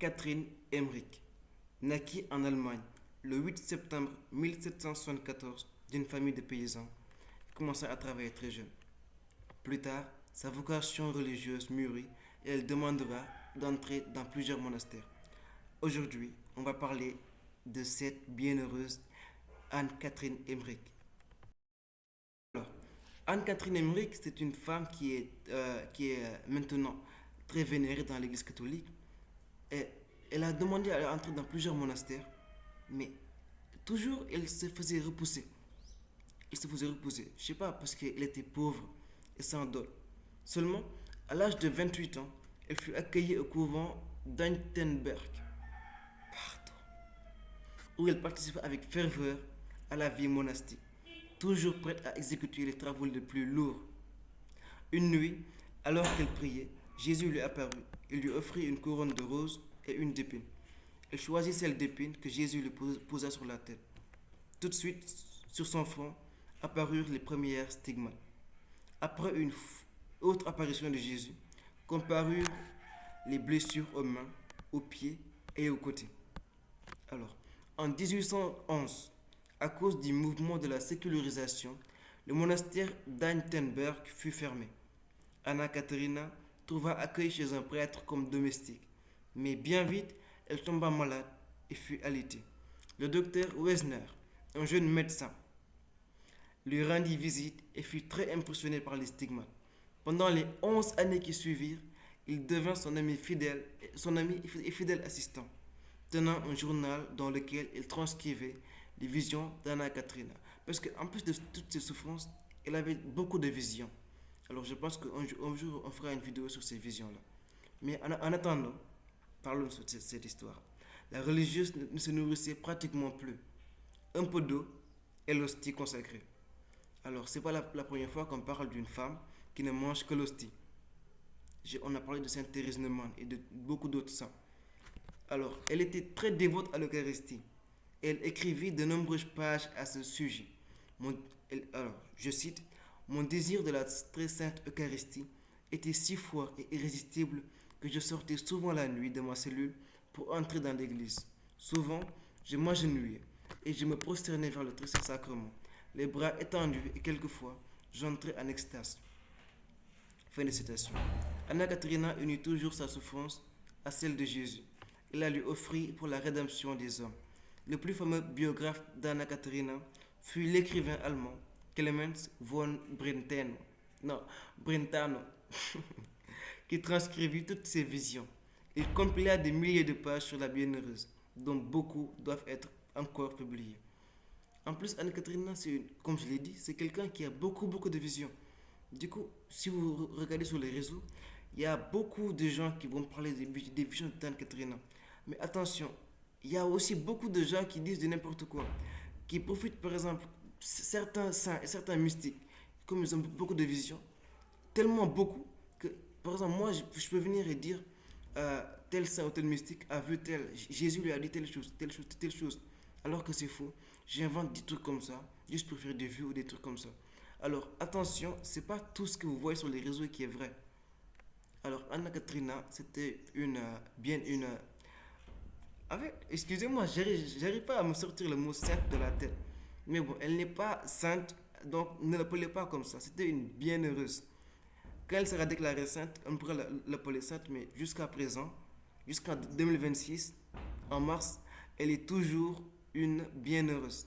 Anne-Catherine Emmerich naquit en Allemagne le 8 septembre 1774 d'une famille de paysans et commença à travailler très jeune. Plus tard, sa vocation religieuse mûrit et elle demandera d'entrer dans plusieurs monastères. Aujourd'hui, on va parler de cette bienheureuse Anne-Catherine Emmerich. Alors, Anne-Catherine Emmerich, c'est une femme qui est maintenant très vénérée dans l'Église catholique. Et elle a demandé à entrer dans plusieurs monastères, mais toujours elle se faisait repousser. Elle se faisait repousser. Je sais pas, parce qu'elle était pauvre et sans dot. Seulement, à l'âge de 28 ans, elle fut accueillie au couvent d'Antenberg, où elle participa avec ferveur à la vie monastique, toujours prête à exécuter les travaux les plus lourds. Une nuit, alors qu'elle priait, Jésus lui apparut. Il lui offrit une couronne de roses et une d'épines. Elle choisit celle d'épines que Jésus lui posa sur la tête. Tout de suite, sur son front, apparurent les premières stigmates. Après une autre apparition de Jésus, comparurent les blessures aux mains, aux pieds et aux côtés. Alors, en 1811, à cause du mouvement de la sécularisation, le monastère d'Antenberg fut fermé. Anna Caterina trouva accueil chez un prêtre comme domestique, mais bien vite, elle tomba malade et fut alitée. Le docteur Wesner, un jeune médecin, lui rendit visite et fut très impressionné par les stigmates. Pendant les 11 années qui suivirent, il devint son ami et fidèle assistant, tenant un journal dans lequel il transcrivait les visions d'Anna Katrina. Parce qu'en plus de toutes ses souffrances, elle avait beaucoup de visions. Alors je pense qu'un jour, on fera une vidéo sur ces visions-là. Mais en attendant, parlons de cette histoire. La religieuse ne se nourrissait pratiquement plus. Un peu d'eau et l'hostie consacrée. Alors, c'est pas la première fois qu'on parle d'une femme qui ne mange que l'hostie. On a parlé de Sainte Thérèse Neumann et de beaucoup d'autres saints. Alors, elle était très dévote à l'Eucharistie. Elle écrivit de nombreuses pages à ce sujet. Alors, je cite, mon désir de la très sainte Eucharistie était si fort et irrésistible que je sortais souvent la nuit de ma cellule pour entrer dans l'église. Souvent, je m'agenouillais et je me prosternais vers le très saint sacrement, les bras étendus et quelquefois, j'entrais en extase. Fin de citation. Anna Caterina unit toujours sa souffrance à celle de Jésus. Il la lui offrit pour la rédemption des hommes. Le plus fameux biographe d'Anna Caterina fut l'écrivain allemand Clemens von Brentano, Brentano qui transcrivit toutes ses visions. Il compila des milliers de pages sur la bienheureuse, dont beaucoup doivent être encore publiées. En plus, Anne-Catherine, comme je l'ai dit, c'est quelqu'un qui a beaucoup de visions. Du coup, si vous regardez sur les réseaux, il y a beaucoup de gens qui vont parler des visions d'Anne-Catherine. Mais attention, il y a aussi beaucoup de gens qui disent de n'importe quoi, qui profitent par exemple, certains saints et certains mystiques, comme ils ont beaucoup de visions, tellement beaucoup que, par exemple, moi, je peux venir et dire, tel saint ou tel mystique a vu tel, Jésus lui a dit telle chose, alors que c'est faux. J'invente des trucs comme ça, juste pour faire des vues ou des trucs comme ça. Alors, attention, c'est pas tout ce que vous voyez sur les réseaux qui est vrai. Alors, Anna Katrina, c'était excusez-moi, j'arrive pas à me sortir le mot sainte de la tête. Mais bon, elle n'est pas sainte, donc ne l'appelez pas comme ça. C'était une bienheureuse. Quand elle sera déclarée sainte, on pourra l'appeler sainte, mais jusqu'à présent, jusqu'en 2026, en mars, elle est toujours une bienheureuse.